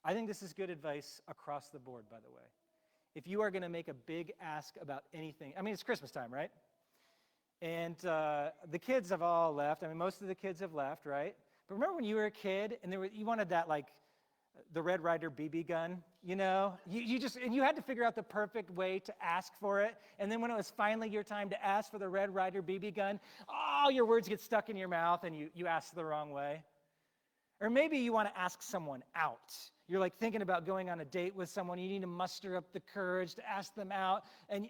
I think this is good advice across the board, by the way. If you are going to make a big ask about anything, I mean, it's Christmas time, right? And the kids have all left. I mean, most of the kids have left, right? But remember when you were a kid and you wanted that, like, the Red Ryder BB gun, you know? And you had to figure out the perfect way to ask for it. And then when it was finally your time to ask for the Red Ryder BB gun, all your words get stuck in your mouth and you ask the wrong way. Or maybe you want to ask someone out. You're like thinking about going on a date with someone. You need to muster up the courage to ask them out. And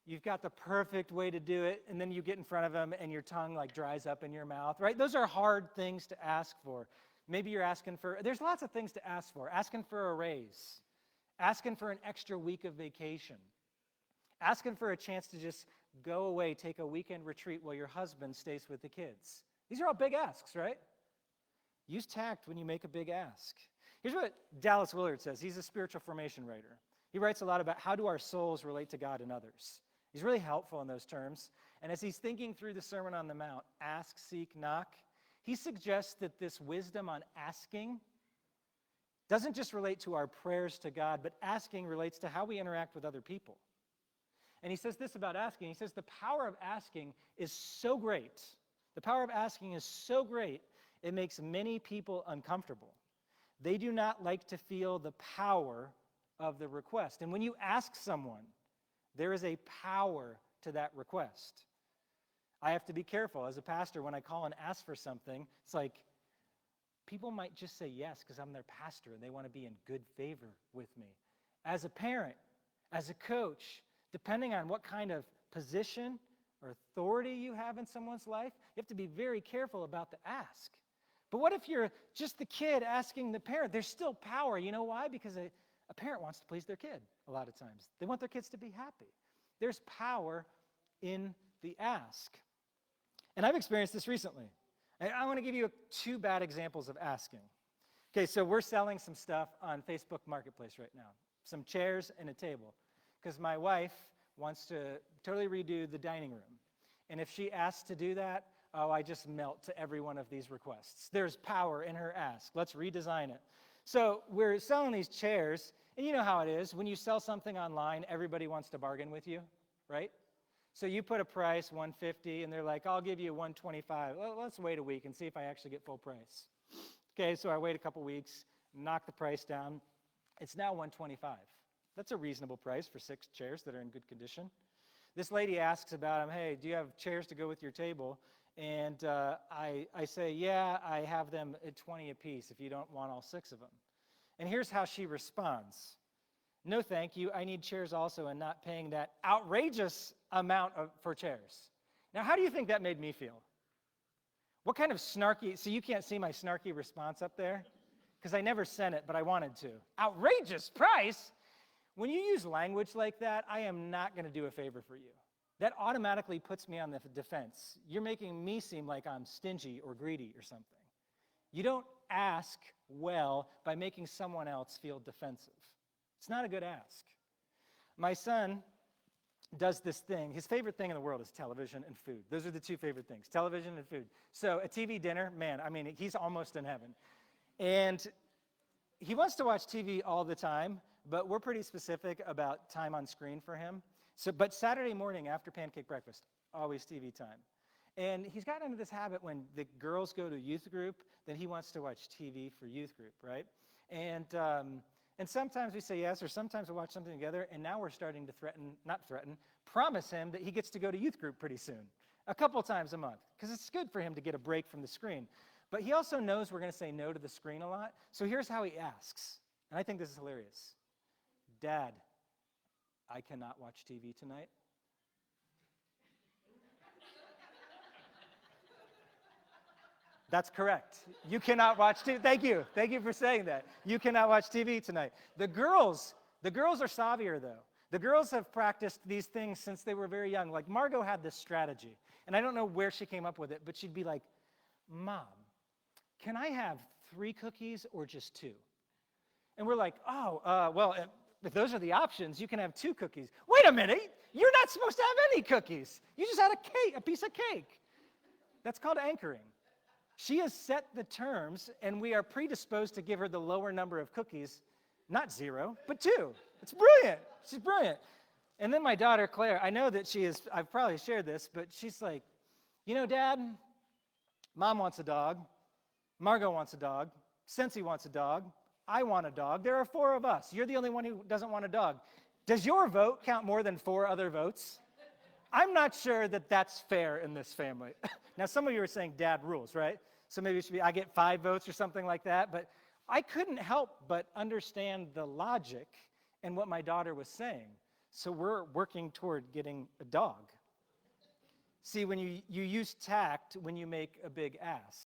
you've got the perfect way to do it. And then you get in front of them and your tongue like dries up in your mouth, right? Those are hard things to ask for. Maybe you're asking for, there's lots of things to ask for. Asking for a raise. Asking for an extra week of vacation. Asking for a chance to just go away, take a weekend retreat while your husband stays with the kids. These are all big asks, right? Use tact when you make a big ask. Here's what Dallas Willard says. He's a spiritual formation writer. He writes a lot about how do our souls relate to God and others. He's really helpful in those terms. And as he's thinking through the Sermon on the Mount, ask, seek, knock, he suggests that this wisdom on asking doesn't just relate to our prayers to God, but asking relates to how we interact with other people. And he says this about asking. He says the power of asking is so great. The power of asking is so great, it makes many people uncomfortable. They do not like to feel the power of the request. And when you ask someone, there is a power to that request. I have to be careful as a pastor when I call and ask for something. It's like people might just say yes because I'm their pastor and they want to be in good favor with me. As a parent, as a coach, depending on what kind of position or authority you have in someone's life, you have to be very careful about the ask. But what if you're just the kid asking the parent? There's still power. You know why? Because a parent wants to please their kid a lot of times. They want their kids to be happy. There's power in the ask. And I've experienced this recently. I want to give you 2 bad examples of asking. Okay, so we're selling some stuff on Facebook Marketplace right now. Some chairs and a table. Because my wife wants to totally redo the dining room. And if she asks to do that, I just melt to every one of these requests. There's power in her ask. Let's redesign it. So we're selling these chairs, and you know how it is. When you sell something online, everybody wants to bargain with you, right? So you put a price, $150, and they're like, I'll give you $125. Well, let's wait a week and see if I actually get full price. Okay, so I wait a couple weeks, knock the price down. It's now $125. That's a reasonable price for 6 chairs that are in good condition. This lady asks about them, hey, do you have chairs to go with your table? And I say, yeah, I have them at 20 apiece if you don't want all 6 of them. And here's how she responds. No, thank you. I need chairs also and not paying that outrageous amount for chairs. Now, how do you think that made me feel? What kind of snarky, so you can't see my snarky response up there? Because I never sent it, but I wanted to. Outrageous price? When you use language like that, I am not going to do a favor for you. That automatically puts me on the defense. You're making me seem like I'm stingy or greedy or something. You don't ask well by making someone else feel defensive. It's not a good ask. My son does this thing. His favorite thing in the world is television and food. Those are the 2 favorite things, television and food. So a TV dinner, man, I mean, he's almost in heaven. And he wants to watch TV all the time, but we're pretty specific about time on screen for him. But Saturday morning after pancake breakfast, always TV time. And he's gotten into this habit when the girls go to youth group, then he wants to watch TV for youth group, right? And sometimes we say yes, or sometimes we watch something together, and now we're starting to promise him that he gets to go to youth group pretty soon, a couple times a month, because it's good for him to get a break from the screen. But he also knows we're going to say no to the screen a lot, so here's how he asks, and I think this is hilarious. Dad, I cannot watch TV tonight. That's correct. You cannot watch TV. Thank you. Thank you for saying that. You cannot watch TV tonight. The girls are savvier, though. The girls have practiced these things since they were very young. Like Margot had this strategy, and I don't know where she came up with it, but she'd be like, Mom, can I have 3 cookies or just 2? And we're like, well, if those are the options, you can have 2 cookies. Wait a minute. You're not supposed to have any cookies. You just had a piece of cake. That's called anchoring. She has set the terms, and we are predisposed to give her the lower number of cookies, not 0, but 2. It's brilliant. She's brilliant. And then my daughter, Claire, I know that I've probably shared this, but she's like, Dad, Mom wants a dog, Margot wants a dog, Sensi wants a dog, I want a dog. There are 4 of us. You're the only one who doesn't want a dog. Does your vote count more than 4 other votes? I'm not sure that that's fair in this family. Now, some of you are saying dad rules, right? So maybe it should be I get 5 votes or something like that. But I couldn't help but understand the logic and what my daughter was saying. So we're working toward getting a dog. See, when you use tact when you make a big ask.